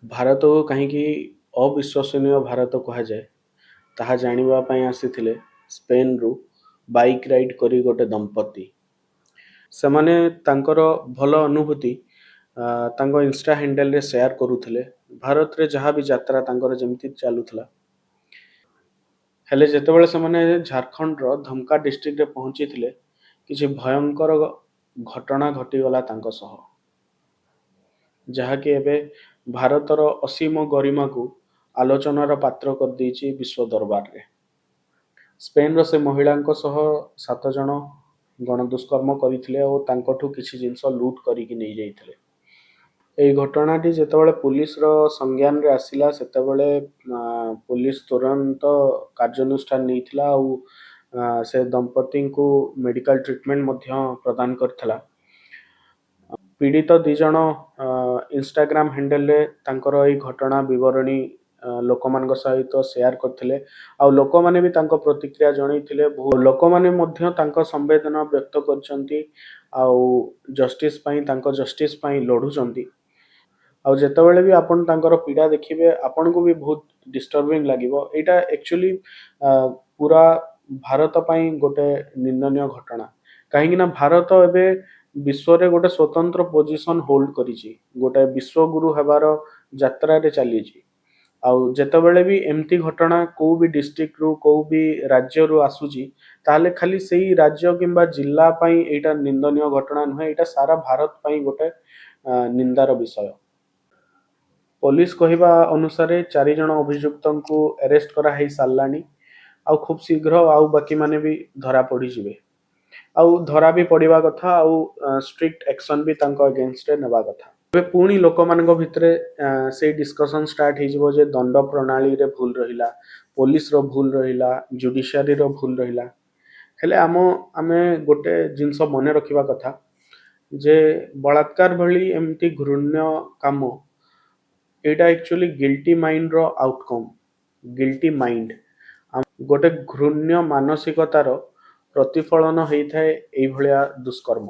भारत को कहीं अविश्वसनीय भारत कहुए ताहा जानिबा पई आसीथिले स्पेन रु बाइक राइड करी गोटे दंपति सेमाने तांकर भल अनुभूति तांको इंस्टा हैंडल रे शेयर करुथिले। भारत रे जहाँ भी यात्रा तांकर जेमती चालुथला हेले जेतेबेले सेमाने झारखंड रो धमका डिस्ट्रिक्ट रे पहुंची थिले किछि भयंकर घटना घटीगला तांको सह जहाँकि एबे भारतर असीम गरिमा को आलोचनार पात्र कर देछि विश्व दरबार रे। स्पेन रो से महिलांको सह 7 जण गणदुष्कर्म करथिले और तांकोठु किछि जिंस लूट करिकि नै जाइथिले। एई घटनाटी जेतेबेले पुलिस रो संज्ञान रे आसिला सेतेबेले पुलिस तुरंत कार्यानुष्ठान नैथिला और से दंपति को मेडिकल ट्रीटमेंट मध्य प्रदान करथिला। पीड़ित 2 जण इंस्टाग्राम हैंडल रे तांकर एई घटना विवरणी लोकमानक सहित शेयर करथिले आ लोक माने भी तांको प्रतिक्रिया जणैथिले। लोक माने मध्य तांको संवेदना व्यक्त करचंती आ जस्टिस पई तांको जस्टिस पई लढुचंती। आ जेतेबेले भी आपण तांकर पीड़ा देखिबे आपण को भी बहुत डिस्टर्बिंग लागिवो। एटा एक्चुअली पूरा भारत पई गोटे निंदनीय घटना कहीं ना भारत एबे विश्व रे गोटे स्वतंत्र पोजीशन होल्ड करिछि गोटे विश्व गुरु हेबार यात्रा रे चलीछि। आउ जेतेबेले भी एमती घटना को भी डिस्ट्रिक्ट रु को भी राज्य रु आसुची ताले खाली सेही राज्य किंबा जिल्ला पई एटा निंदनीय घटना नहे एटा सारा भारत पई गोटे निंदार विषय। पुलिस कहिबा अनुसार 4 जण अभियुक्तन को अरेस्ट करा है सारलानी आ खूब शीघ्र आ बाकी माने भी धरा पड़ी जिवे आ धरा भी पड़िबा कथा आ स्ट्रिक्ट एक्शन भी तांको अगेंस्ट रे नेबा कथा। बे पुणी लोक मानक भितरे से डिस्कशन स्टार्ट हो जे दंड प्रणाली रे भूल रहिला पुलिस रो भूल रहिला जुडिशियरी रो भूल रहिला हेले आमे गोटे जिंस मने रखिबा कथा जे बलात्कार भली एमती घृण्य काम एटा एक्चुअली गिल्टी माइंड रो आउटकम। गिल्टी माइंड गोटे घृण्य मानसिकतार प्रतिफलन होइथाय एई भलिया दुष्कर्म।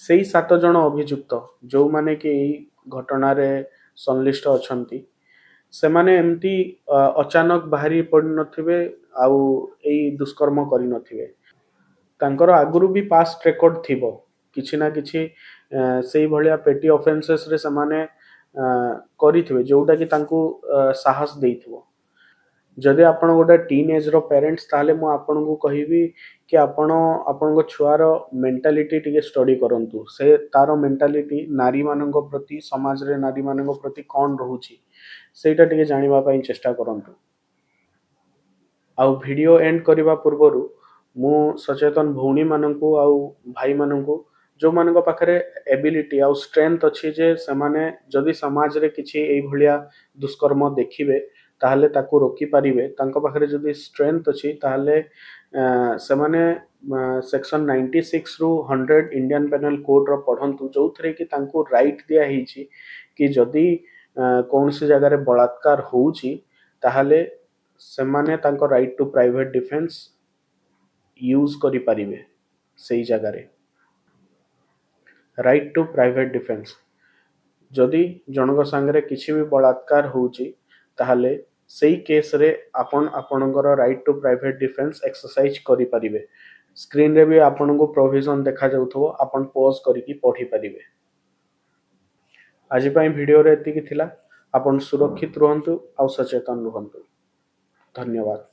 सेई 7 जण अभियुक्त जो माने कि घटना रे संलिष्ट अछंती से माने एमती अचानक बाहरी पड़ नथिबे आउ एई दुष्कर्म करि नथिबे तांकर आगुरु भी पास्ट रेकॉर्ड थिबो किछि ना किछि सेई भलिया पेटी ऑफेंसेस रे से माने करिथिबे जोटा कि तांकु साहस देइथिबो। जदि आपण गोटे टीन एज रो पेरेंट्स ताले मु आपण को कहिबी कि आपण छुआर मेंटालिटी टिके स्टडी करंतु से तारो मेंटालिटी नारी मानक प्रति समाज रे नारी मानक प्रति कोन रहूची सेटा टिके जानिबा पई चेष्टा करंतु। आ वीडियो एंड करबा पूर्वरु मु सचेतन भौणी मानकु आ भाई मानकु जो मानक पाखरे एबिलिटी आ स्ट्रेंथ अछि जे समाने जदि समाज रे किछि एई भलिया दुष्कर्म देखिबे ताहले ताकू रोकी पारिबे तांको पाखरे जदि स्ट्रेंथ अछि ताहले सेमाने सेक्शन 96 रु 100 इंडियन पेनल कोड रो पढंतु जोथरे कि तांको राइट दिया हिची कि जदि कोनसी जगह रे बलात्कार होउची ताहले सेमाने तांको right to private defence use करि पारिबे। सेही जगह रे राइट टू प्राइवेट डिफेंस जदि जनक संगे किछि भी बलात्कार होउची ताहले सेही केस रे आपणकर right to private defence exercise करि पारिबे। स्क्रीन रे भी आपन को प्रोविजन देखा जाउथबो आपन पॉज करिकि पढी पारिबे। आज पई वीडियो रे एतिकी थिला आपन सुरक्षित रहंतु आ सचेतन रहंतु। धन्यवाद।